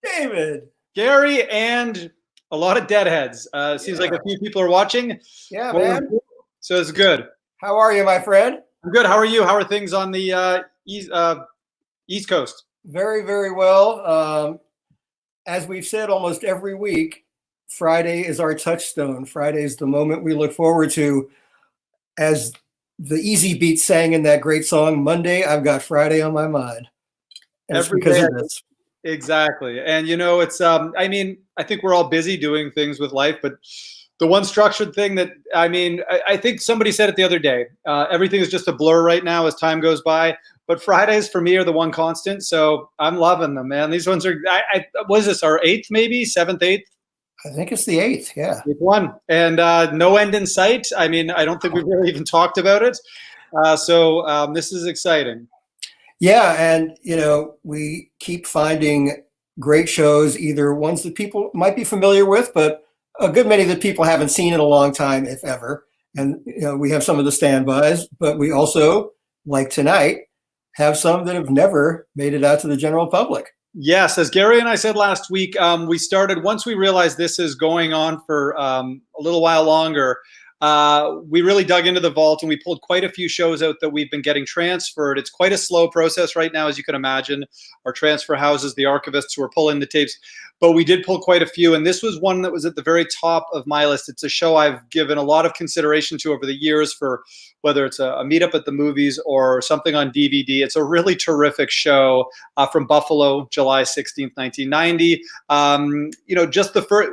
David. Gary, and a lot of deadheads. Seems like a few people are watching. Yeah, man. So it's good. How are you, my friend? I'm good. How are you? How are things on the East Coast? Very, very well. As we've said almost every week, Friday is our touchstone. Friday is the moment we look forward to. As the Easy Beat sang in that great song, Monday, I've got Friday on my mind. And it's because of this. Exactly. And, you know, it's, I mean, I think we're all busy doing things with life, but the one structured thing that, I mean, I think somebody said it the other day, everything is just a blur right now as time goes by, but Fridays for me are the one constant. So I'm loving them, man. These ones are, what is this, our 8th, maybe 7th, 8th? I think it's the 8th, yeah. 8th one. And no end in sight. I mean, I don't think we've really even talked about it. So this is exciting. Yeah, and, you know, we keep finding great shows, either ones that people might be familiar with, but a good many that people haven't seen in a long time, if ever. And, you know, we have some of the standbys, but we also, like tonight, have some that have never made it out to the general public. Yes, as Gary and I said last week, we started, once we realized this is going on for a little while longer, we really dug into the vault and we pulled quite a few shows out that we've been getting transferred. It's quite a slow process right now, as you can imagine. Our transfer houses, the archivists who are pulling the tapes, but we did pull quite a few. And this was one that was at the very top of my list. It's a show I've given a lot of consideration to over the years, for whether it's a meetup at the movies or something on DVD. It's a really terrific show from Buffalo, July 16th, 1990. You know, just the first,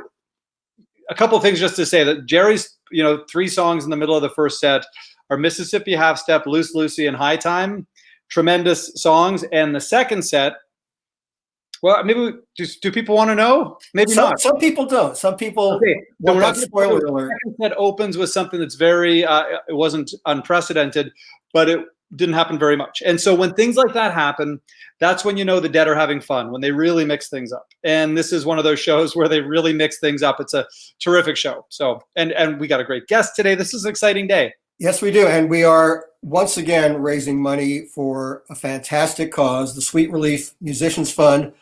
a couple of things just to say that Jerry's, you know, 3 songs in the middle of the first set are Mississippi Half Step, Loose Lucy, and High Time. Tremendous songs. And the second set, well, maybe do people want to know? Maybe not. Some people don't. Some people. Okay. So we're not spoiler alert. The second set opens with something that's very, it wasn't unprecedented, but it didn't happen very much. And so when things like that happen, that's when you know the Dead are having fun, when they really mix things up. And this is one of those shows where they really mix things up. It's a terrific show. So, and we got a great guest today. This is an exciting day. Yes, we do. And we are once again raising money for a fantastic cause, the Sweet Relief Musicians Fund,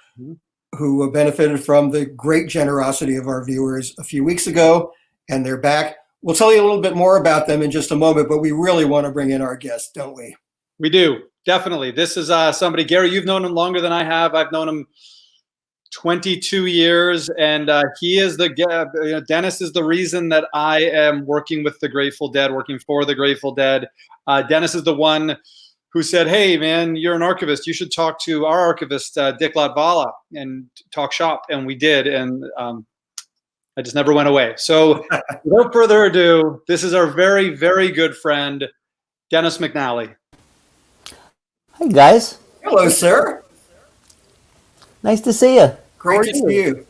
who benefited from the great generosity of our viewers a few weeks ago. And they're back. We'll tell you a little bit more about them in just a moment, but we really want to bring in our guest, don't we? We do, definitely. This is somebody, Gary, you've known him longer than I have. I've known him 22 years, and he is Dennis is the reason that I am working with the Grateful Dead, working for the Grateful Dead. Dennis is the one who said, hey, man, you're an archivist. You should talk to our archivist, Dick Latvala, and talk shop. And we did, and I just never went away. So without further ado, this is our very, very good friend, Dennis McNally. Hi, guys. Hello, sir. Nice to see you. Great to see you.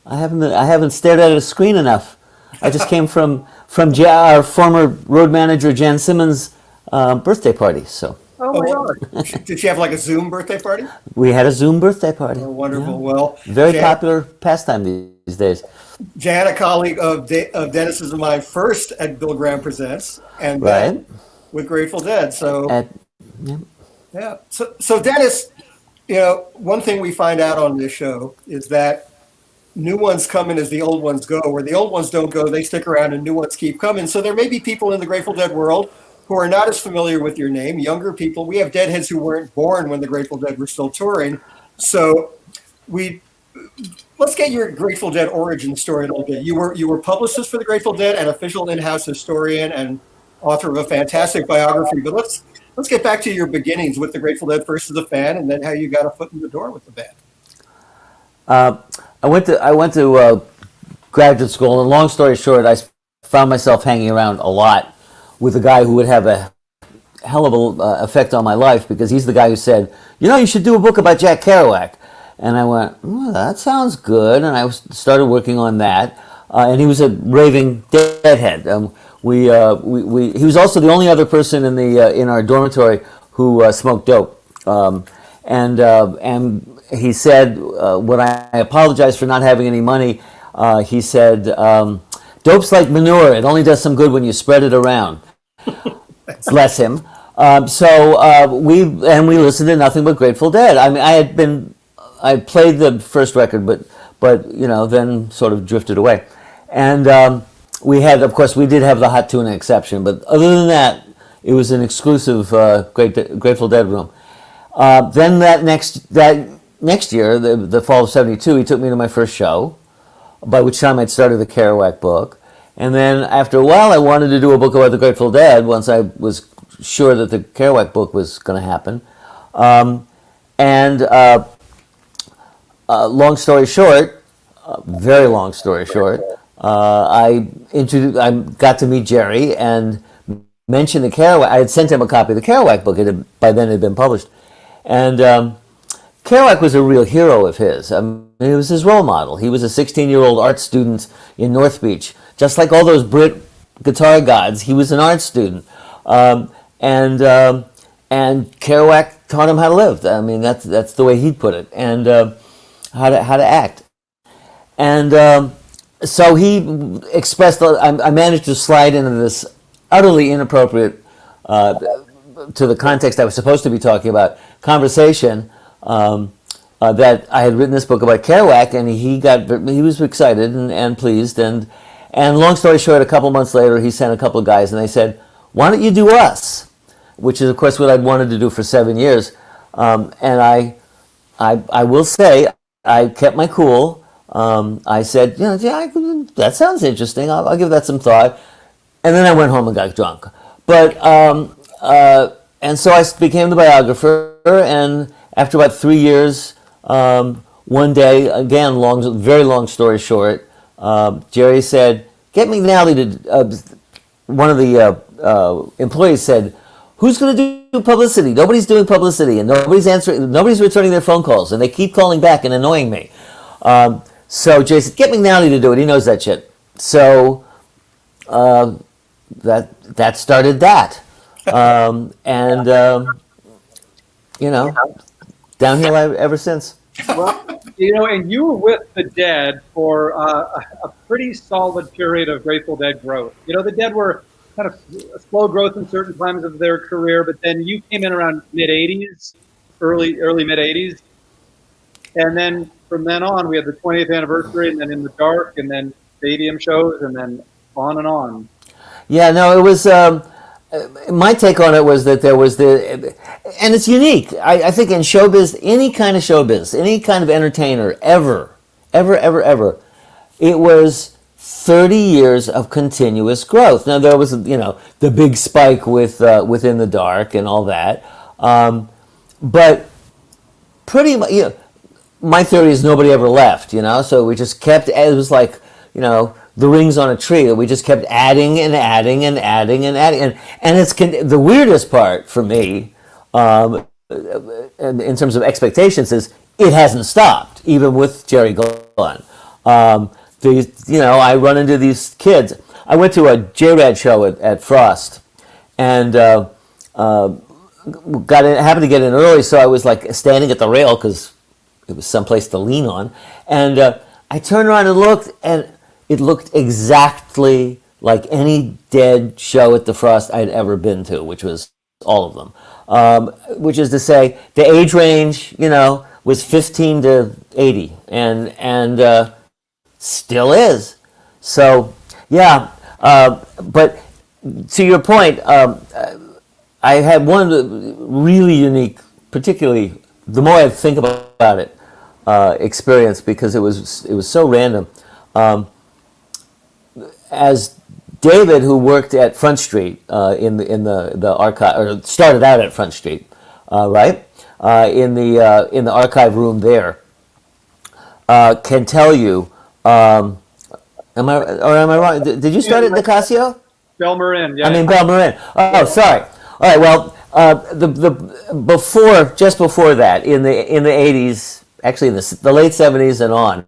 I haven't stared at a screen enough. I just came from our former road manager Jan Simmons' birthday party. So. Oh my God! Did she have like a Zoom birthday party? We had a Zoom birthday party. Oh, wonderful. Yeah. Well, very popular pastime these days. Jan, a colleague of Dennis's and mine, first at Bill Graham Presents, and then with Grateful Dead. So. Yeah. So Dennis, you know, one thing we find out on this show is that new ones come in as the old ones go. Where the old ones don't go, they stick around and new ones keep coming. So there may be people in the Grateful Dead world who are not as familiar with your name, younger people. We have Deadheads who weren't born when the Grateful Dead were still touring. So let's get your Grateful Dead origin story a little bit. You were publicist for the Grateful Dead and official in-house historian and author of a fantastic biography. But let's get back to your beginnings with the Grateful Dead, first as a fan, and then how you got a foot in the door with the band. I went to graduate school, and long story short, I found myself hanging around a lot with a guy who would have a hell of an effect on my life, because he's the guy who said, you know, you should do a book about Jack Kerouac. And I went, that sounds good, and I started working on that. And he was a raving Deadhead. He was also the only other person in our dormitory who smoked dope. And he said, when I apologized for not having any money, he said, dope's like manure. It only does some good when you spread it around. Bless him. So we listened to nothing but Grateful Dead. I mean, I played the first record, but then sort of drifted away. And we did have the Hot Tuna exception, but other than that, it was an exclusive Grateful Dead room. Then that next year, the fall of '72, he took me to my first show, by which time I'd started the Kerouac book. And then after a while, I wanted to do a book about the Grateful Dead once I was sure that the Kerouac book was going to happen. Long story short, very long story short, I got to meet Jerry and mentioned the Kerouac. I had sent him a copy of the Kerouac book. By then it had been published. And Kerouac was a real hero of his. He was his role model. He was a 16-year-old art student in North Beach. Just like all those Brit guitar gods, he was an art student. And Kerouac taught him how to live. I mean, that's the way he'd put it, and how to act. And so he expressed. I managed to slide into this utterly inappropriate, to the context I was supposed to be talking about, conversation. That I had written this book about Kerouac, and he was excited and pleased, and long story short, a couple months later, he sent a couple of guys, and they said, "Why don't you do us?" Which is, of course, what I'd wanted to do for 7 years. And I will say, I kept my cool. I said, that sounds interesting. I'll give that some thought. And then I went home and got drunk. But and so I became the biographer, and after about 3 years, one day, again, very long story short, Jerry said, "Get McNally to." One of the employees said, "Who's going to do publicity? Nobody's doing publicity, and nobody's returning their phone calls, and they keep calling back and annoying me." So Jerry said, "Get McNally to do it. He knows that shit." So that started that, downhill ever since. Well, and you were with the Dead for a pretty solid period of Grateful Dead growth. The Dead were kind of a slow growth in certain times of their career, but then you came in around mid-'80s, early mid-'80s. And then from then on, we had the 20th anniversary, and then In the Dark, and then stadium shows, and then on and on. Yeah, no, it was... my take on it was that there was and it's unique. I think in showbiz, any kind of showbiz, any kind of entertainer, ever, it was 30 years of continuous growth. Now there was, the big spike with In the Dark and all that, but pretty much, my theory is nobody ever left. So we just kept. It was like, the rings on a tree, that we just kept adding and adding and adding and adding. And it's the weirdest part for me, in terms of expectations, is it hasn't stopped, even with Jerry gone. I run into these kids. I went to a J-Rad show at Frost, and happened to get in early, so I was like standing at the rail because it was someplace to lean on. And I turned around and looked, and it looked exactly like any Dead show at the Frost I'd ever been to, which was all of them. Which is to say, the age range, was 15 to 80, and still is. So, yeah. But to your point, I had one really unique, particularly the more I think about it, experience, because it was so random. As David, who worked at Front Street in the archive, or started out at Front Street, right, in the archive room there, can tell you. Am I wrong? Did you start at Nicasio? Belmarin, yeah. Belmarin. Oh, sorry. All right. Well, just before that, in the 80s, actually in the late 70s and on,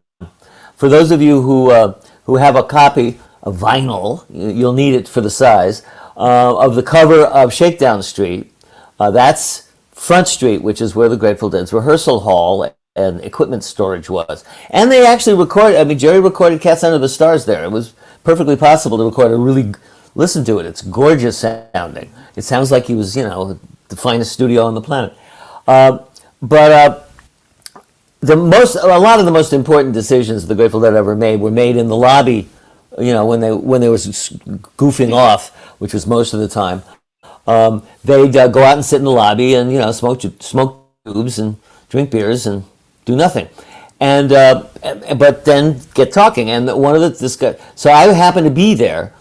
for those of you who have a copy of vinyl, you'll need it for the size, of the cover of Shakedown Street. That's Front Street, which is where the Grateful Dead's rehearsal hall and equipment storage was. And they actually recorded, Jerry recorded Cats Under the Stars there. It was perfectly possible to record listen to it. It's gorgeous sounding. It sounds like he was, the finest studio on the planet. But a lot of the most important decisions the Grateful Dead ever made were made in the lobby, when they were goofing off, which was most of the time. They'd go out and sit in the lobby and smoke tubes and drink beers and do nothing, and but then get talking. And one of this guy, so I happened to be there,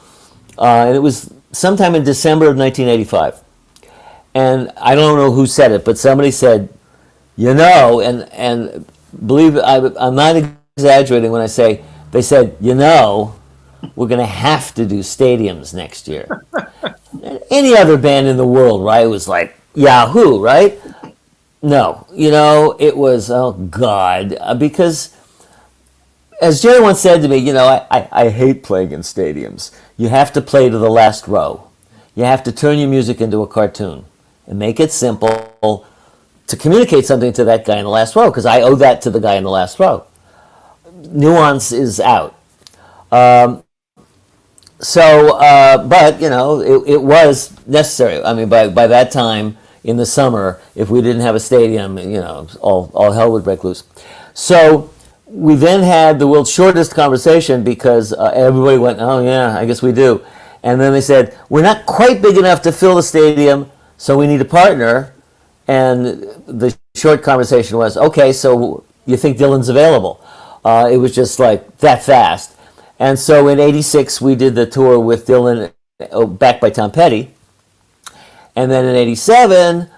and it was sometime in December of 1985, and I don't know who said it, but somebody said, and believe it, I'm not exaggerating when I say they said, we're going to have to do stadiums next year. Any other band in the world, right, was like Yahoo, right? No, it was, oh God, because as Jerry once said to me, I hate playing in stadiums. You have to play to the last row. You have to turn your music into a cartoon and make it simple to communicate something to that guy in the last row, because I owe that to the guy in the last row. Nuance is out. But it was necessary. I mean, by that time in the summer, if we didn't have a stadium, all hell would break loose. So we then had the world's shortest conversation, because everybody went, oh yeah, I guess we do. And then they said, we're not quite big enough to fill the stadium, so we need a partner. And the short conversation was, okay, so you think Dylan's available? It was just like that fast. And so in '86, we did the tour with Dylan, backed by Tom Petty. And then in '87,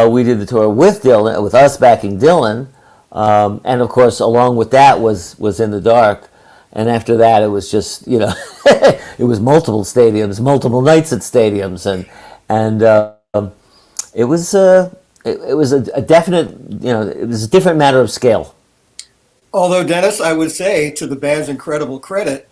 we did the tour with Dylan, with us backing Dylan. And of course, along with that was In the Dark. And after that, it was just, it was multiple stadiums, multiple nights at stadiums. And it was a definite, it was a different matter of scale. Although, Dennis, I would say, to the band's incredible credit,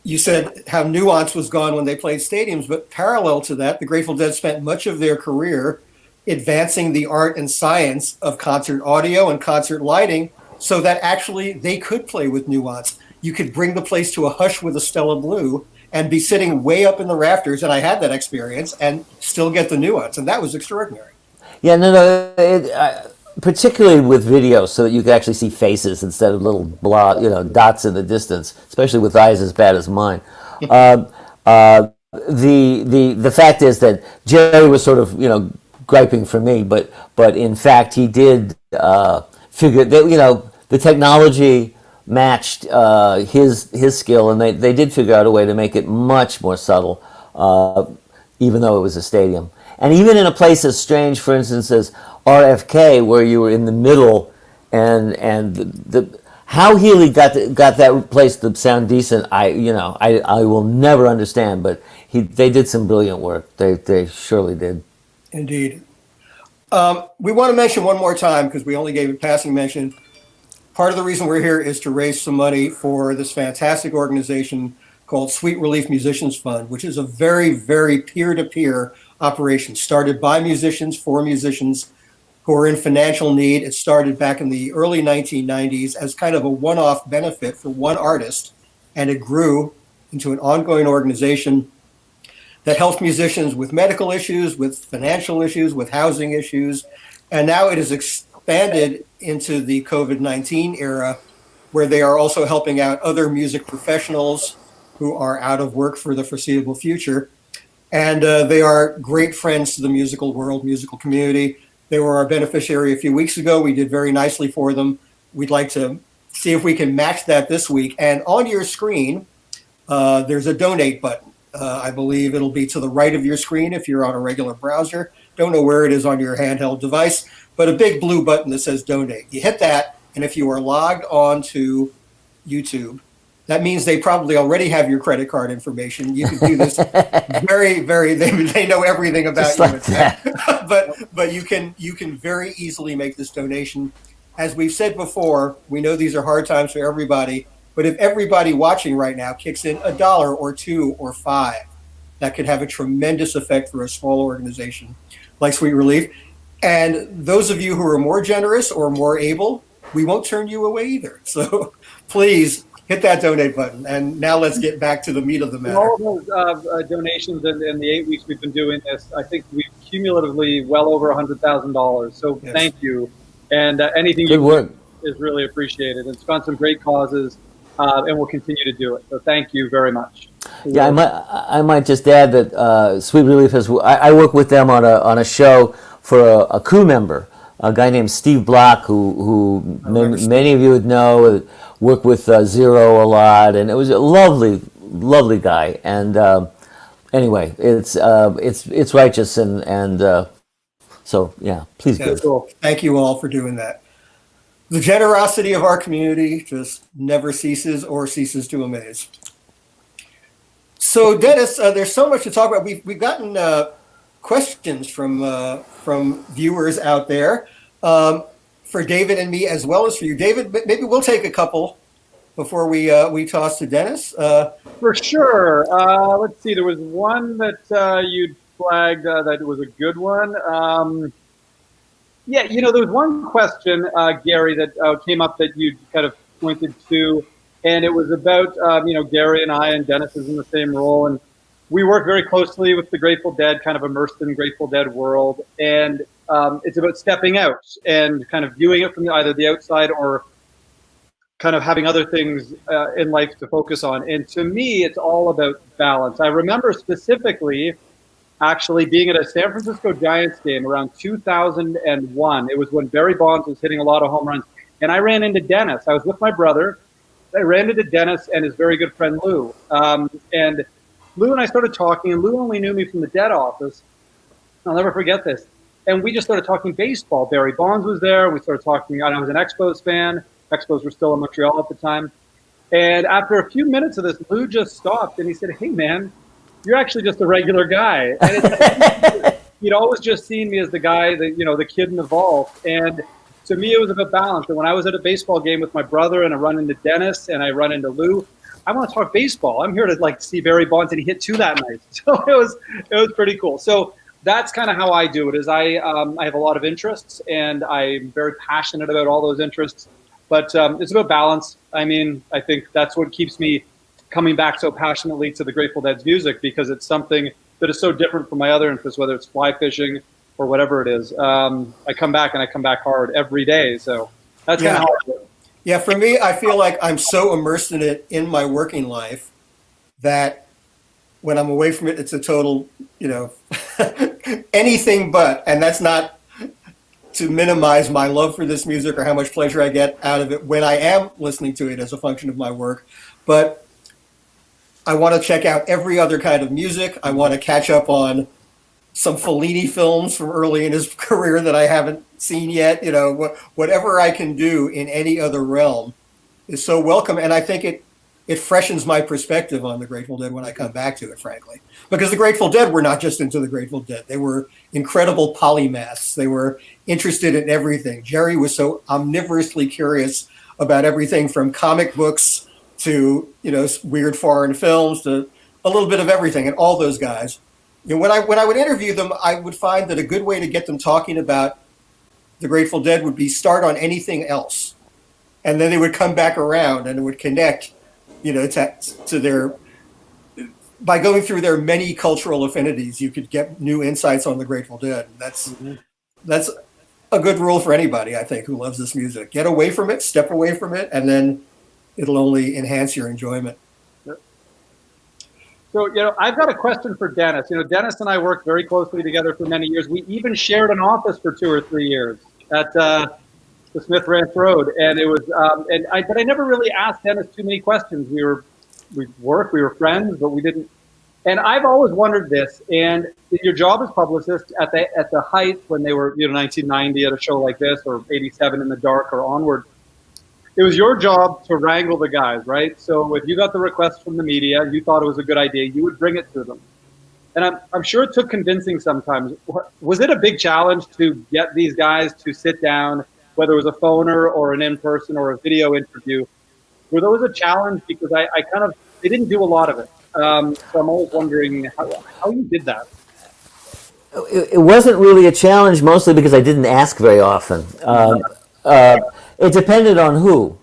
you said how nuance was gone when they played stadiums, but parallel to that, the Grateful Dead spent much of their career advancing the art and science of concert audio and concert lighting, so that actually they could play with nuance. You could bring the place to a hush with a Stella Blue and be sitting way up in the rafters, and I had that experience, and still get the nuance, and that was extraordinary. Yeah, no, particularly with video, so that you could actually see faces instead of little dots in the distance, especially with eyes as bad as mine. The fact is that Jerry was sort of griping for me, but in fact he did figure that the technology matched his skill, and they did figure out a way to make it much more subtle, even though it was a stadium. And even in a place as strange, for instance, as RFK, where you were in the middle, and how Healy got that place to sound decent, I will never understand. But they did some brilliant work. They surely did. Indeed. We want to mention one more time, because we only gave a passing mention. Part of the reason we're here is to raise some money for this fantastic organization called Sweet Relief Musicians Fund, which is a very, very peer-to-peer operation started by musicians for musicians who are in financial need. It started back in the early 1990s as kind of a one-off benefit for one artist, and it grew into an ongoing organization that helps musicians with medical issues, with financial issues, with housing issues, and now it has expanded into the COVID-19 era, where they are also helping out other music professionals who are out of work for the foreseeable future. And they are great friends to the musical world, musical community. They were our beneficiary a few weeks ago. We did very nicely for them. We'd like to see if we can match that this week. And on your screen, there's a donate button. I believe it'll be to the right of your screen if you're on a regular browser. Don't know where it is on your handheld device, but a big blue button that says donate. You hit that, and if you are logged on to YouTube, that means they probably already have your credit card information. You can do this very, very, they know everything about just you. Like that. But you can very easily make this donation. As we've said before, we know these are hard times for everybody, but if everybody watching right now kicks in $1 or $2 or $5, that could have a tremendous effect for a small organization like Sweet Relief. And those of you who are more generous or more able, we won't turn you away either. So please hit that donate button. And now let's get back to the meat of the matter. All those donations in the 8 weeks we've been doing this, I think we've cumulatively well over $100,000. So yes. Thank you. And anything Good work. is really appreciated. It's gone some great causes, and we'll continue to do it. So thank you very much. Yeah, I might just add that Sweet Relief has. I work with them on a show for a crew member, a guy named Steve Block, who many of you would know. Worked with Zero a lot, and it was a lovely guy. And anyway, it's righteous, and so yeah, please do. Cool. Thank you all for doing that. The generosity of our community just never ceases or ceases to amaze. So Dennis, there's so much to talk about. We've gotten questions from viewers out there for David and me, as well as for you. David, maybe we'll take a couple before we toss to Dennis. For sure. Let's see. There was one that you'd flagged that was a good one. Yeah, there was one question, Gary, that came up that you kind of pointed to, and it was about Gary and I, and Dennis is in the same role, and we work very closely with the Grateful Dead, kind of immersed in Grateful Dead world, and it's about stepping out and kind of viewing it from either the outside or kind of having other things in life to focus on. And to me, it's all about balance. I remember specifically actually being at a San Francisco Giants game around 2001. It was when Barry Bonds was hitting a lot of home runs. And I ran into Dennis. I was with my brother. I ran into Dennis and his very good friend Lou. And Lou and I started talking, and Lou only knew me from the Dead office. I'll never forget this. And we just started talking baseball. Barry Bonds was there. We started talking, and I was an Expos fan. Expos were still in Montreal at the time. And after a few minutes of this, Lou just stopped and he said, "Hey, man, you're actually just a regular guy." And he'd always just seen me as the guy, the kid in the vault. And to me, it was about balance. And when I was at a baseball game with my brother and I run into Dennis and I run into Lou, I want to talk baseball. I'm here to see Barry Bonds, and he hit 2 that night. So it was pretty cool. So that's kind of how I do it. Is I have a lot of interests, and I'm very passionate about all those interests. But it's about balance. I mean, I think that's what keeps me coming back so passionately to the Grateful Dead's music, because it's something that is so different from my other interests, whether it's fly fishing or whatever it is. I come back, and I come back hard every day. So that's kind of how I do it. Yeah, for me, I feel like I'm so immersed in it in my working life that when I'm away from it, it's a total, anything but. And that's not to minimize my love for this music or how much pleasure I get out of it when I am listening to it as a function of my work. But I want to check out every other kind of music. I want to catch up on some Fellini films from early in his career that I haven't seen yet. Whatever I can do in any other realm is so welcome. And I think it freshens my perspective on the Grateful Dead when I come back to it, frankly. Because the Grateful Dead were not just into the Grateful Dead. They were incredible polymaths. They were interested in everything. Jerry was so omnivorously curious about everything from comic books to, weird foreign films to a little bit of everything. And all those guys, when I would interview them, I would find that a good way to get them talking about the Grateful Dead would be start on anything else. And then they would come back around and it would connect, to their, by going through their many cultural affinities, you could get new insights on the Grateful Dead. That's a good rule for anybody, I think, who loves this music. Get away from it, step away from it, and then it'll only enhance your enjoyment. So, I've got a question for Dennis. Dennis and I worked very closely together for many years. We even shared an office for 2 or 3 years at the Smith Ranch Road. And it was, but I never really asked Dennis too many questions. We were friends, but we didn't. And I've always wondered this, and your job as publicist at the height when they were, 1990 at a show like this, or 87 in the dark or onward, it was your job to wrangle the guys, right? So if you got the request from the media, you thought it was a good idea, you would bring it to them. And I'm sure it took convincing sometimes. Was it a big challenge to get these guys to sit down, whether it was a phoner or an in-person or a video interview? Were those a challenge? Because they didn't do a lot of it. So I'm always wondering how you did that. It wasn't really a challenge, mostly because I didn't ask very often. It depended on who.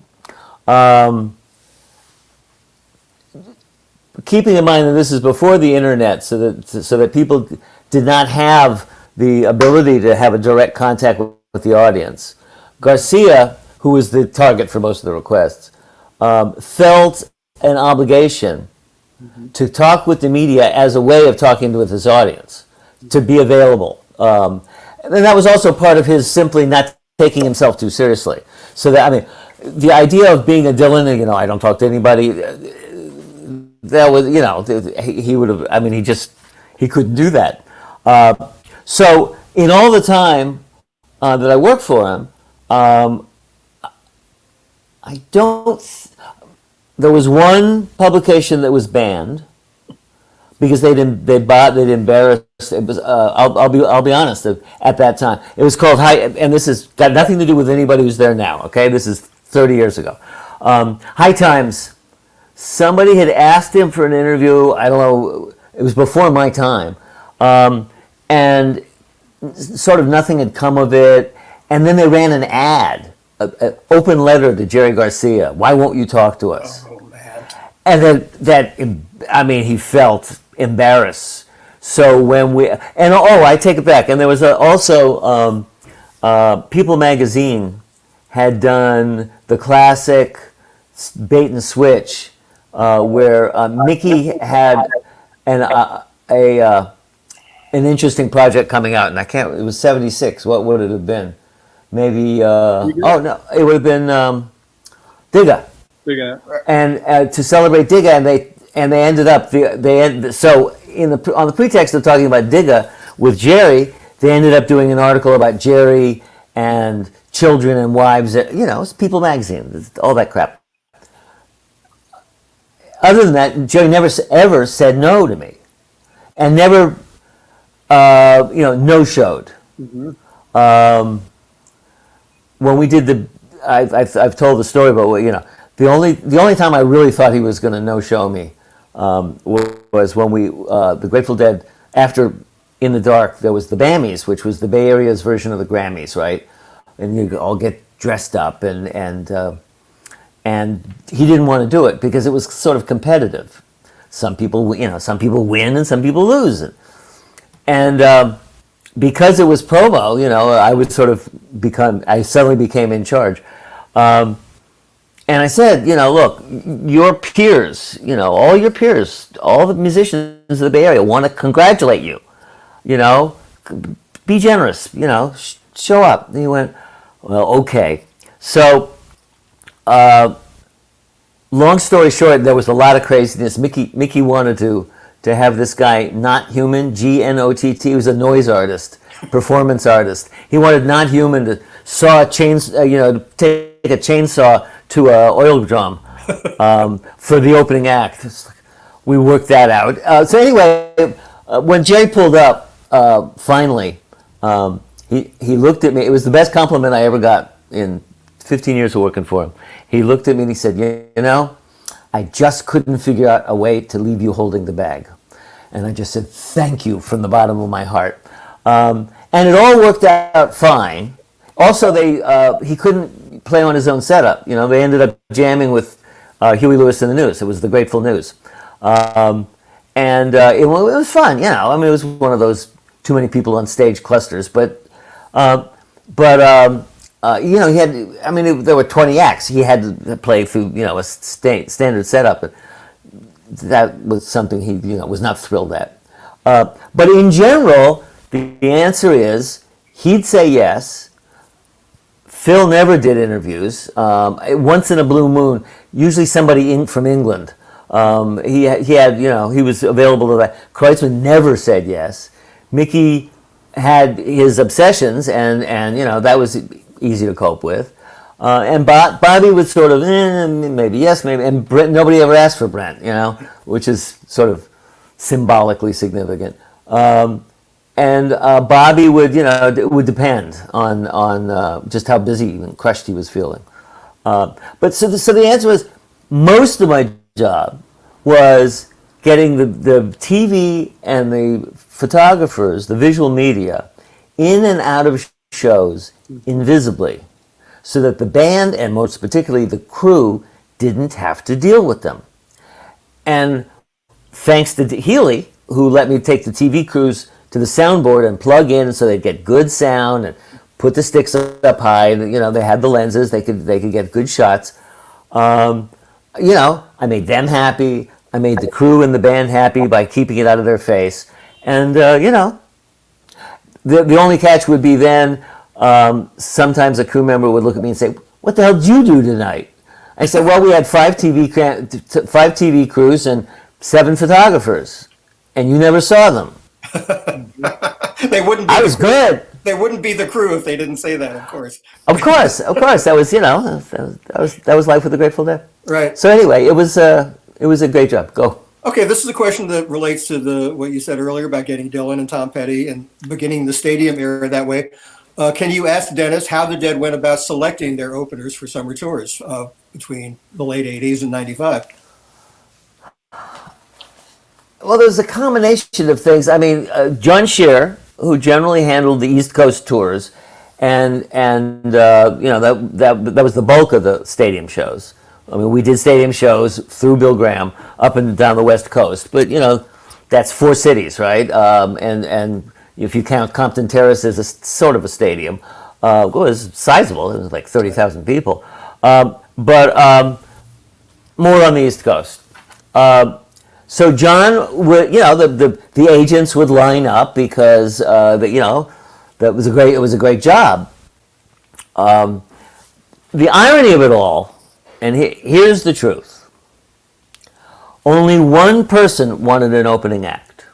Keeping in mind that this is before the internet, so that people did not have the ability to have a direct contact with the audience. Garcia who was the target for most of the requests, felt an obligation to talk with the media as a way of talking with his audience, to be available. And that was also part of his simply not taking himself too seriously. So that, I mean, the idea of being a Dylan, you know, I don't talk to anybody, that was, you know, he would have, I mean, he couldn't do that. So in all the time that I worked for him, there was one publication that was banned because they'd embarrassed. It was I'll be honest. At that time, it was called High, and this has got nothing to do with anybody who's there now. Okay, this is 30 years ago. High Times. Somebody had asked him for an interview. I don't know. It was before my time, and sort of nothing had come of it. And then they ran an ad, an open letter to Jerry Garcia. Why won't you talk to us? Oh, man. And I mean, he felt embarrassed. So when I take it back. And there was also People Magazine had done the classic bait and switch, where Mickey had an interesting project coming out, and it was 76. What would it have been? Maybe, oh no, it would have been Digga. And to celebrate Digga, and they ended up, so on the pretext of talking about Digga with Jerry, they ended up doing an article about Jerry and children and wives, you know, it's People Magazine, all that crap. Other than that, Jerry never ever said no to me, and never, no-showed. When we did I've told the story about what, you know, the only time I really thought he was going to no-show me was when we the Grateful Dead, after In the Dark, there was the Bammies, which was the Bay Area's version of the Grammys, right? And you all get dressed up, and he didn't want to do it because it was sort of competitive. Some people win and some people lose, and because it was promo, you know, I suddenly became in charge. And I said, you know, look, your peers, you know, all your peers, all the musicians of the Bay Area want to congratulate you. You know, be generous, you know, show up. And he went, well, okay. So, long story short, there was a lot of craziness. Mickey wanted to have this guy, Not Human, Gnott, he was a noise artist, performance artist. He wanted Not Human to saw take a chainsaw to an oil drum for the opening act. We worked that out. So anyway, when Jerry pulled up, finally, he looked at me. It was the best compliment I ever got in 15 years of working for him. He looked at me and he said, you know, I just couldn't figure out a way to leave you holding the bag. And I just said, thank you from the bottom of my heart. And it all worked out fine. Also, he couldn't play on his own setup. You know, they ended up jamming with Huey Lewis and the News. It was the Grateful News. And it was fun, you know. I mean, it was one of those too many people on stage clusters. But you know, there were 20 acts. He had to play through, you know, a standard setup. But that was something he, you know, was not thrilled at. But in general, the answer is he'd say yes. Phil never did interviews. Once in a blue moon, usually somebody from England. He had, you know, he was available to that. Kreutzmann never said yes. Mickey had his obsessions, and you know, that was easy to cope with. And Bobby was sort of, maybe yes, maybe. And Brent, nobody ever asked for Brent, you know, which is sort of symbolically significant. And Bobby would, you know, it would depend on just how busy and crushed he was feeling. But so the answer was, most of my job was getting the TV and the photographers, the visual media, in and out of shows invisibly, so that the band, and most particularly the crew, didn't have to deal with them. And thanks to Healy, who let me take the TV crews to the soundboard and plug in so they'd get good sound and put the sticks up high. They had the lenses; they could get good shots. I made them happy. I made the crew and the band happy by keeping it out of their face. And the only catch would be then sometimes a crew member would look at me and say, "What the hell did you do tonight?" I said, "Well, we had five TV crews and 7 photographers, and you never saw them." They wouldn't. I was good. They wouldn't be the crew if they didn't say that, of course. Of course. That was life with the Grateful Dead. Right. So anyway, it was a great job. Go. Okay, this is a question that relates to what you said earlier about getting Dylan and Tom Petty and beginning the stadium era that way. Can you ask Dennis how the Dead went about selecting their openers for summer tours between the late 80s and 95? Well, there's a combination of things. I mean, John Scheer, who generally handled the East Coast tours, and that was the bulk of the stadium shows. I mean, we did stadium shows through Bill Graham up and down the West Coast, but that's 4 cities, right? And if you count Compton Terrace as a sort of a stadium, it was sizable. It was like 30,000 people, but more on the East Coast. So John would, the agents would line up because that was it was a great job. The irony of it all, and here's the truth: only one person wanted an opening act,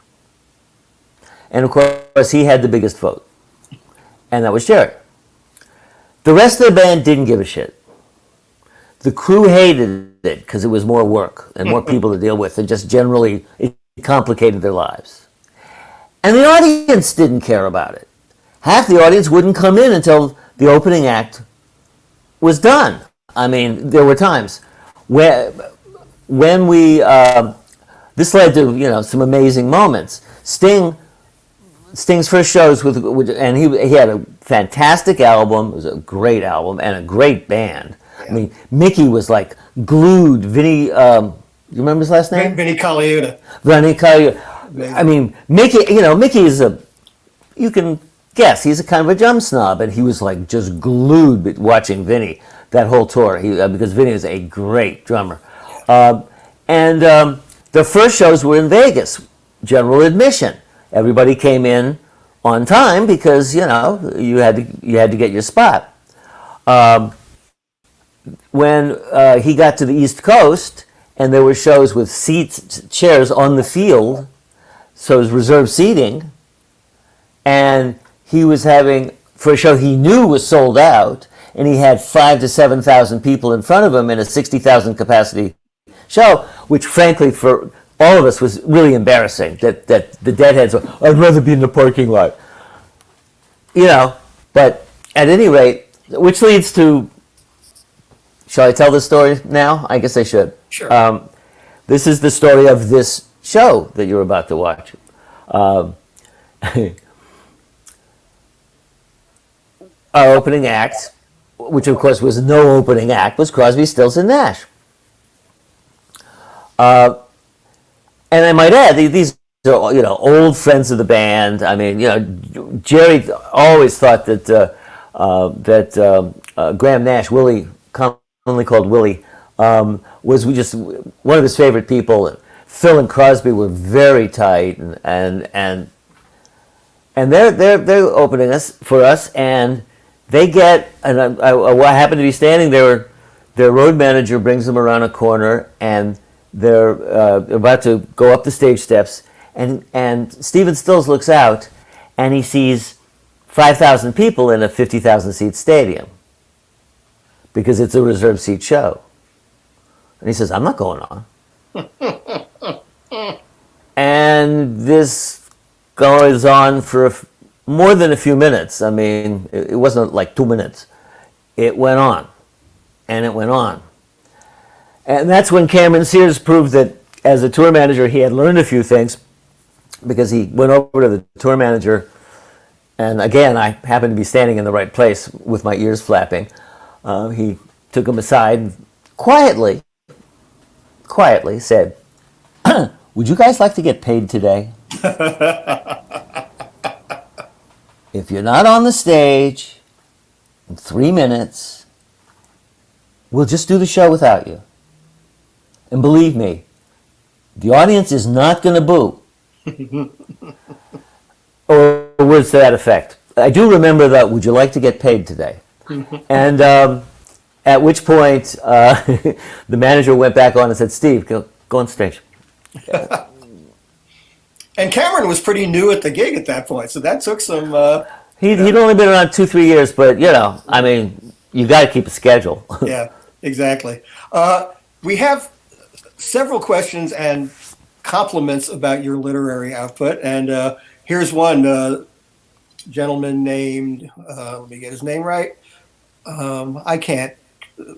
and of course he had the biggest vote, and that was Jerry. The rest of the band didn't give a shit. The crew hated it because it was more work and more people to deal with, and just generally it complicated their lives. And the audience didn't care about it. Half the audience wouldn't come in until the opening act was done. I mean, there were times when we this led to some amazing moments. Sting's first shows and he had a fantastic album. It was a great album and a great band. I mean, Mickey was like glued. Vinny, you remember his last name? Vinny Colaiuta. Vinny Colaiuta. I mean, Mickey, Mickey is you can guess, he's a kind of a jump snob, and he was like just glued watching Vinny that whole tour, because Vinny is a great drummer. And the first shows were in Vegas, general admission. Everybody came in on time because, you had to get your spot. When he got to the East Coast and there were shows with chairs on the field, so it was reserved seating, and he was having, for a show he knew was sold out, and he had 5,000 to 7,000 people in front of him in a 60,000 capacity show, which frankly for all of us was really embarrassing, that the Deadheads were, "I'd rather be in the parking lot." But at any rate, which leads to, shall I tell this story now? I guess I should. Sure. This is the story of this show that you're about to watch. Our opening act, which of course was no opening act, was Crosby, Stills, and Nash. And I might add, these are old friends of the band. I mean, Jerry always thought that Graham Nash, Willie, commonly called Willie, was just one of his favorite people. Phil and Crosby were very tight, and they're opening for us, and they get, and I happen to be standing there. Their road manager brings them around a corner, and they're about to go up the stage steps, and Stephen Stills looks out, and he sees 5,000 people in a 50,000 seat stadium because it's a reserved seat show, and he says, "I'm not going on." And this goes on for more than a few minutes. I mean, it wasn't like 2 minutes. It went on, and it went on. And that's when Cameron Sears proved that as a tour manager, he had learned a few things, because he went over to the tour manager, and again, I happened to be standing in the right place with my ears flapping. He took him aside and quietly said, "Would you guys like to get paid today? If you're not on the stage in 3 minutes. We'll just do the show without you. And believe me, the audience is not going to boo. Or words to that effect. I do remember that, would you like to get paid today? And at which point, the manager went back on and said, Steve, go on stage. And Cameron was pretty new at the gig at that point, so that took some... He'd only been around 2-3 years, but, I mean, you got to keep a schedule. Yeah, exactly. We have several questions and compliments about your literary output, and here's one gentleman named, let me get his name right. I can't.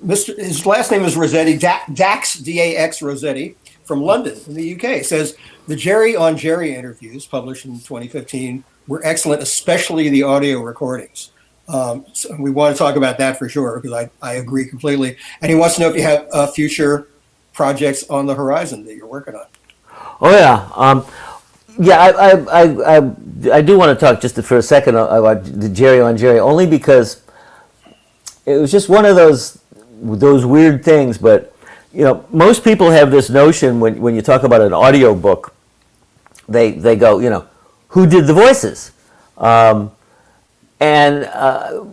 His last name is Rossetti, Dax, D-A-X Rossetti, from London in the UK. Says, the Jerry on Jerry interviews, published in 2015, were excellent, especially the audio recordings. So we want to talk about that for sure, because I agree completely. And he wants to know if you have future projects on the horizon that you're working on. Oh, yeah. I do want to talk just for a second about the Jerry on Jerry, only because it was just one of those weird things. But most people have this notion when you talk about an audio book, they go, who did the voices? And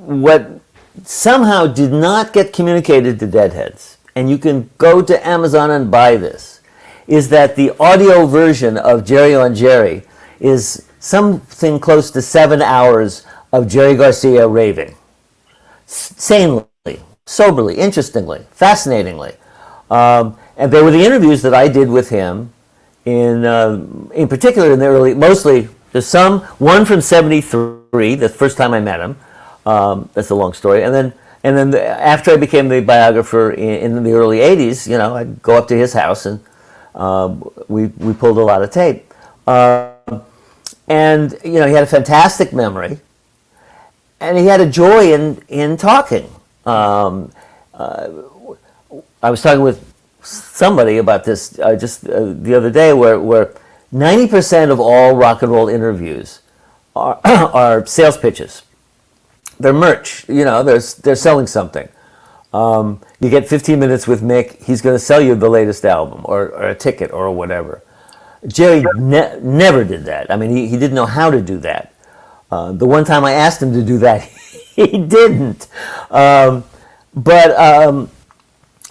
what somehow did not get communicated to Deadheads, and you can go to Amazon and buy this, is that the audio version of Jerry on Jerry is something close to 7 hours of Jerry Garcia raving. Sanely, soberly, interestingly, fascinatingly. And they were the interviews that I did with him in particular in the early, mostly, there's one from 73, the first time I met him. That's a long story. And then after I became the biographer in the early 80s, I'd go up to his house and we pulled a lot of tape. And he had a fantastic memory, and he had a joy in talking. I was talking with somebody about this just the other day, where 90% of all rock and roll interviews are sales pitches. They're merch. They're selling something. You get 15 minutes with Mick, he's going to sell you the latest album or a ticket or whatever. Jerry never did that. I mean, he didn't know how to do that. The one time I asked him to do that, he didn't. But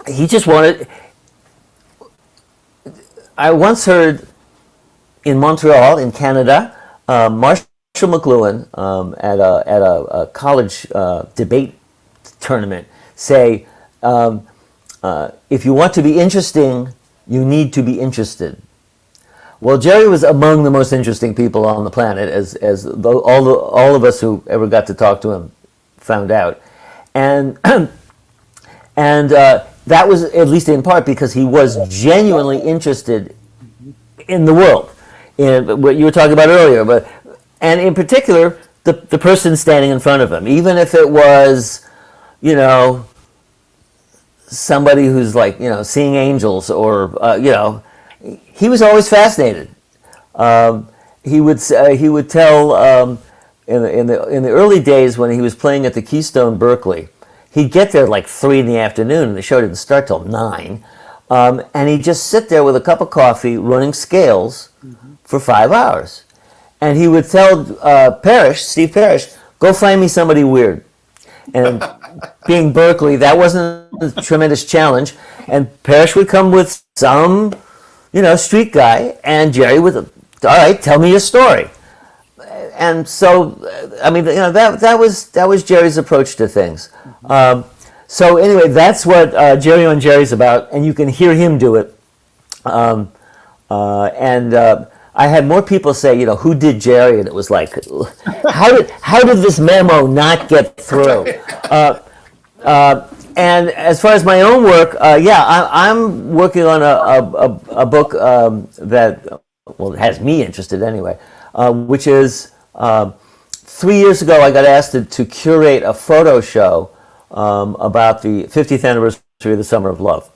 he just wanted... I once heard in Montreal, in Canada, Marshall McLuhan at a college debate tournament say, if you want to be interesting, you need to be interested. Well, Jerry was among the most interesting people on the planet, as all of us who ever got to talk to him found out, and that was at least in part because he was genuinely interested in the world, in what you were talking about earlier, and in particular the person standing in front of him, even if it was, somebody who's like, seeing angels or, he was always fascinated. He would tell in the early days when he was playing at the Keystone Berkeley, he'd get there like 3 p.m, and the show didn't start till 9, and he'd just sit there with a cup of coffee running scales for 5 hours, and he would tell Steve Parrish, go find me somebody weird. And being Berkeley, that wasn't a tremendous challenge. And Parrish would come with some, street guy, and Jerry would, all right, tell me your story. And so, I mean, that was Jerry's approach to things. So anyway, that's what Jerry on Jerry's about, and you can hear him do it. I had more people say, who did Jerry? And it was like, how did this memo not get through? And as far as my own work, I'm working on a book that, it has me interested anyway, which is 3 years ago I got asked to curate a photo show about the 50th anniversary of the Summer of Love.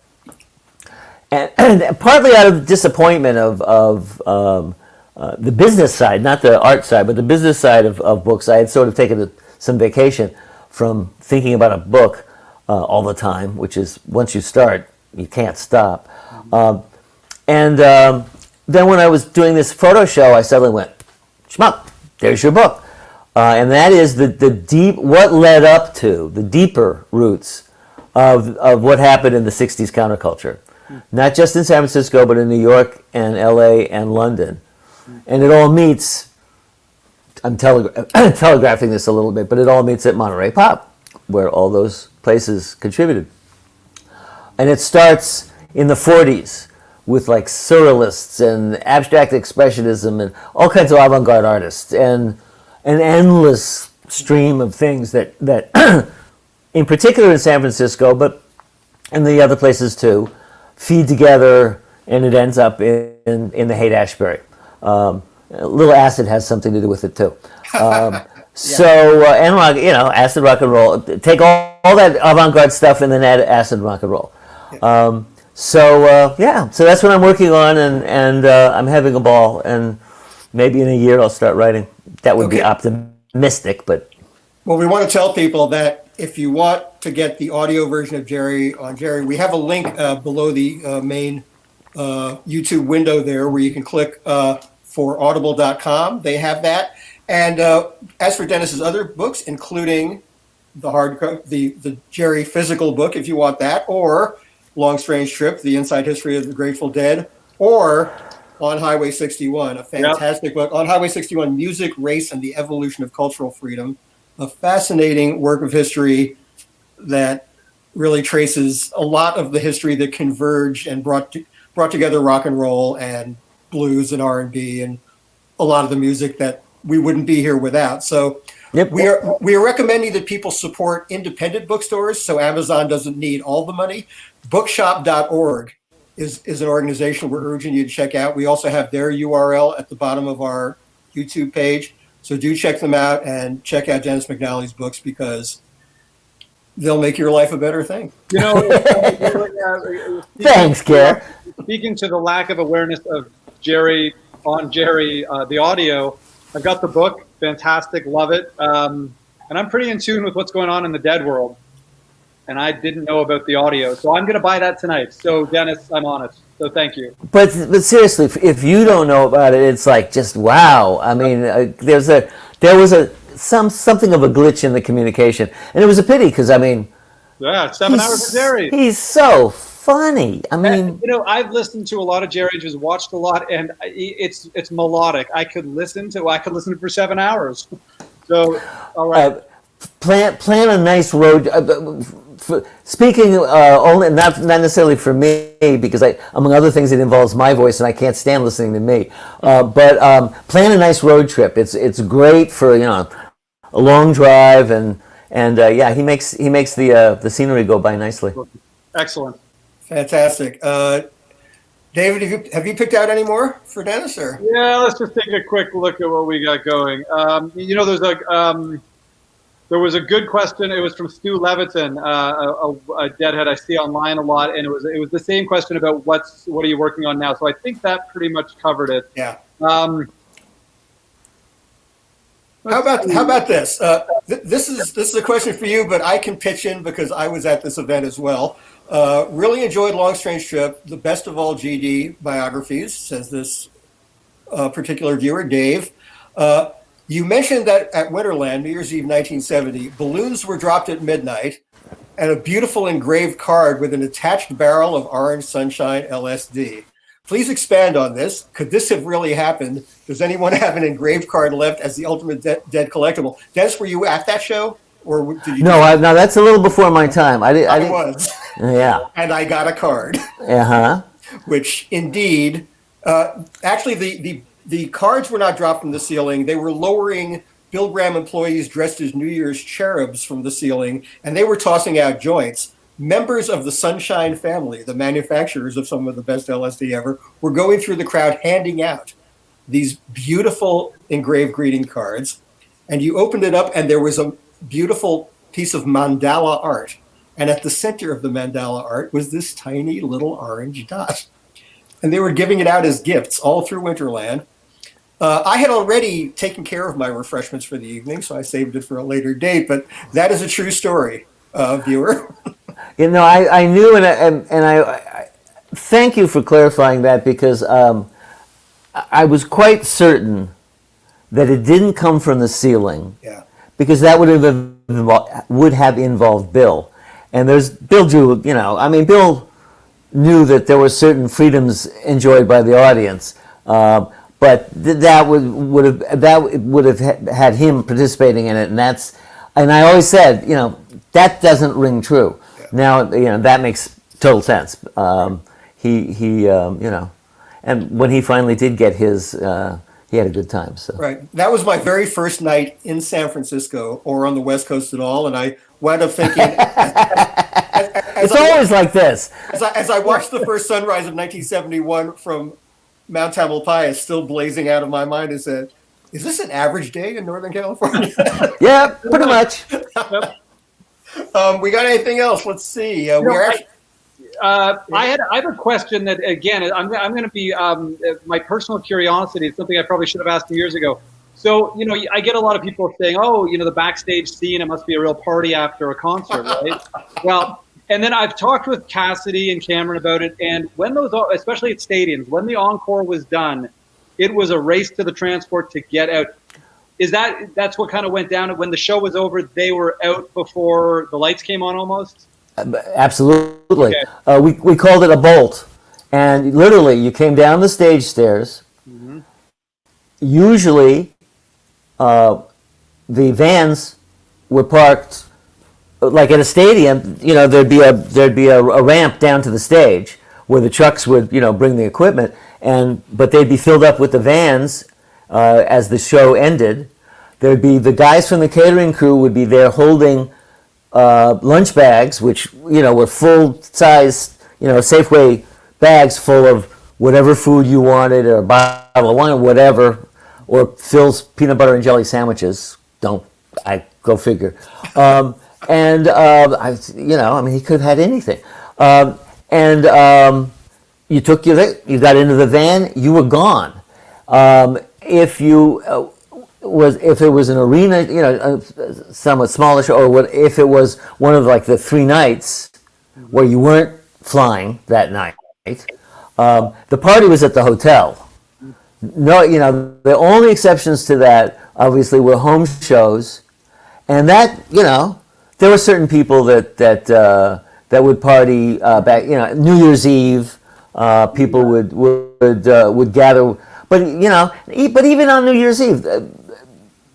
And partly out of disappointment of the business side, not the art side, but the business side of books, I had sort of taken some vacation. from thinking about a book all the time, which is once you start, you can't stop. Then when I was doing this photo show, I suddenly went, Schmuck, there's your book. And that is the deep, what led up to the deeper roots of what happened in the 60s counterculture. Not just in San Francisco, but in New York and LA and London. And it all meets, I'm telegraphing this a little bit, but it all meets at Monterey Pop, where all those places contributed. And it starts in the 40s with like surrealists and abstract expressionism and all kinds of avant-garde artists and an endless stream of things that in particular in San Francisco, but in the other places too, feed together, and it ends up in the Haight-Ashbury. A little acid has something to do with it too. So and rock, acid rock and roll. Take all that avant-garde stuff and then add acid rock and roll. So that's what I'm working on, and I'm having a ball. And maybe in a year I'll start writing. That would be optimistic, but. Well, we want to tell people that if you want to get the audio version of Jerry on Jerry, we have a link below the main YouTube window there where you can click for audible.com. They have that. And as for Dennis's other books, including the Jerry physical book, if you want that, or Long Strange Trip, The Inside History of the Grateful Dead, or On Highway 61, a fantastic book. On Highway 61, Music, Race, and the Evolution of Cultural Freedom, a fascinating work of history that really traces a lot of the history that converged and brought together rock and roll and blues and R&B and a lot of the music that we wouldn't be here without. So we are recommending that people support independent bookstores so Amazon doesn't need all the money. Bookshop.org is an organization we're urging you to check out. We also have their URL at the bottom of our YouTube page. So do check them out and check out Dennis McNally's books because they'll make your life a better thing. Thanks, Gare. Speaking to the lack of awareness of Jerry, the audio, I've got the book, fantastic, love it. And I'm pretty in tune with what's going on in the dead world. And I didn't know about the audio. So I'm going to buy that tonight. So, Dennis, I'm on it. So thank you. But seriously, if you don't know about it, it's like just wow. I mean, there was something of a glitch in the communication, and it was a pity because 7 hours of Jerry. He's so funny. I mean, I've listened to a lot of Jerry, just watched a lot, and it's melodic. I could listen for 7 hours. So, all right. Plan a nice road. Speaking only not necessarily for me because among other things it involves my voice and I can't stand listening to me. But plan a nice road trip. It's great for a long drive and he makes the scenery go by nicely. Excellent, fantastic. David, have you picked out any more for Dennis? Or? Yeah, let's just take a quick look at what we got going. There was a good question. It was from Stu Leviton, a deadhead I see online a lot, and it was the same question about what are you working on now. So I think that pretty much covered it. Yeah. How about this? This is a question for you, but I can pitch in because I was at this event as well. Really enjoyed Long Strange Trip, the best of all GD biographies, says this particular viewer, Dave. You mentioned that at Winterland, New Year's Eve 1970, balloons were dropped at midnight and a beautiful engraved card with an attached barrel of Orange Sunshine LSD. Please expand on this. Could this have really happened? Does anyone have an engraved card left as the ultimate dead collectible? Dennis, were you at that show? Or did you? No, that's a little before my time. I was. Yeah. And I got a card. Uh-huh. Which indeed, actually the cards were not dropped from the ceiling. They were lowering Bill Graham employees dressed as New Year's cherubs from the ceiling, and they were tossing out joints. Members of the Sunshine family, the manufacturers of some of the best LSD ever, were going through the crowd handing out these beautiful engraved greeting cards. And you opened it up, and there was a beautiful piece of mandala art. And at the center of the mandala art was this tiny little orange dot. And they were giving it out as gifts all through Winterland. I had already taken care of my refreshments for the evening, so I saved it for a later date. But that is a true story, viewer. I knew, and I thank you for clarifying that, because I was quite certain that it didn't come from the ceiling. Yeah. Because that would have involved Bill, and Bill drew. Bill knew that there were certain freedoms enjoyed by the audience, but that would have had him participating in it, and I always said, that doesn't ring true. Yeah. Now, that makes total sense. And when he finally did get his, he had a good time. So. Right. That was my very first night in San Francisco or on the West Coast at all, and I wound up thinking. It's always like this. As I watched the first sunrise of 1971 from Mount Tamalpais still blazing out of my mind, and said, "Is this an average day in Northern California?" Yeah, pretty much. We got anything else? Let's see. I have a question that, again, I'm going to be my personal curiosity. It's something I probably should have asked years ago. So, I get a lot of people saying, "Oh, the backstage scene, it must be a real party after a concert," right? Well, and then I've talked with Cassidy and Cameron about it, and when those, especially at stadiums, when the encore was done, it was a race to the transport to get out. That's what kind of went down when the show was over? They were out before the lights came on, almost. Absolutely. Okay. We called it a bolt, and literally you came down the stage stairs. Mm-hmm. Usually, the vans were parked like at a stadium. There'd be a ramp down to the stage where the trucks would bring the equipment, but they'd be filled up with the vans as the show ended. There'd be the guys from the catering crew would be there holding lunch bags, which were full size, Safeway bags full of whatever food you wanted, or a bottle of wine, or whatever, or Phil's peanut butter and jelly sandwiches. Go figure. He could have had anything. You got into the van, you were gone. If it was an arena, somewhat smallish, or if it was one of like the 3 nights where you weren't flying that night, the party was at the hotel. No, the only exceptions to that obviously were home shows, and that there were certain people that would party back. New Year's Eve, people would gather, but even on New Year's Eve.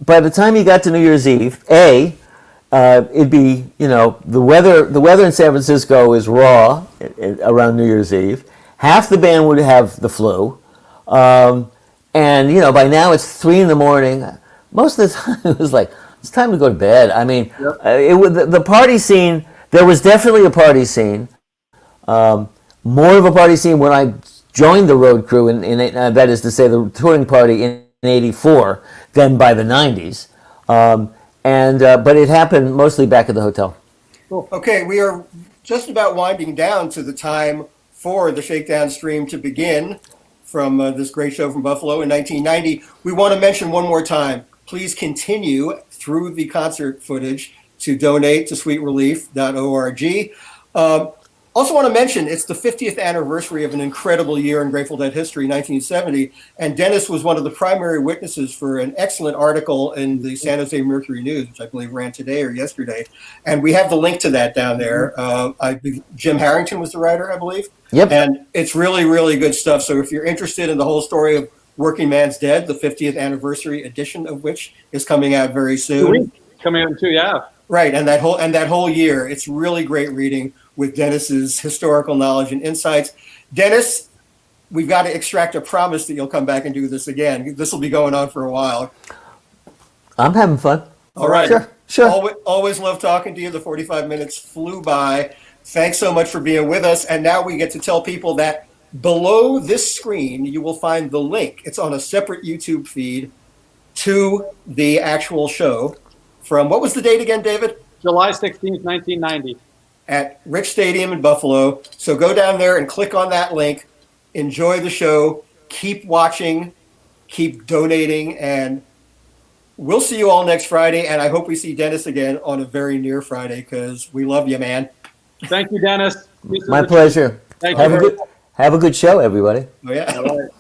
By the time you got to New Year's Eve, it'd be the weather in San Francisco is raw around New Year's Eve. Half the band would have the flu, and by now it's 3 a.m. Most of the time it was like it's time to go to bed. I mean, yep. The party scene. There was definitely a party scene, more of a party scene when I joined the road crew that is to say the touring party in '84 than by the '90s, but it happened mostly back at the hotel. Cool. Okay, we are just about winding down to the time for the Shakedown Stream to begin from this great show from Buffalo in 1990. We want to mention one more time, please continue through the concert footage to donate to sweetrelief.org. Also want to mention it's the 50th anniversary of an incredible year in Grateful Dead history, 1970, and Dennis was one of the primary witnesses for an excellent article in the San Jose Mercury News, which I believe ran today or yesterday, and we have the link to that down there. Jim Harrington was the writer, I believe. Yep. And it's really, really good stuff. So if you're interested in the whole story of Working Man's Dead, the 50th anniversary edition of which is coming out very soon. Coming out in 2, yeah. Right, and that whole year, it's really great reading with Dennis's historical knowledge and insights. Dennis, we've got to extract a promise that you'll come back and do this again. This will be going on for a while. I'm having fun. All right. Sure. Always love talking to you. The 45 minutes flew by. Thanks so much for being with us. And now we get to tell people that below this screen, you will find the link. It's on a separate YouTube feed to the actual show from, what was the date again, David? July 16th, 1990. At Rich Stadium in Buffalo. So go down there and click on that link. Enjoy the show. Keep watching. keep donating, and we'll see you all next Friday. And I hope we see Dennis again on a very near Friday, because we love you, man. Thank you, Dennis. My pleasure. Thank have you. Have a good show, everybody. Oh, yeah. All right.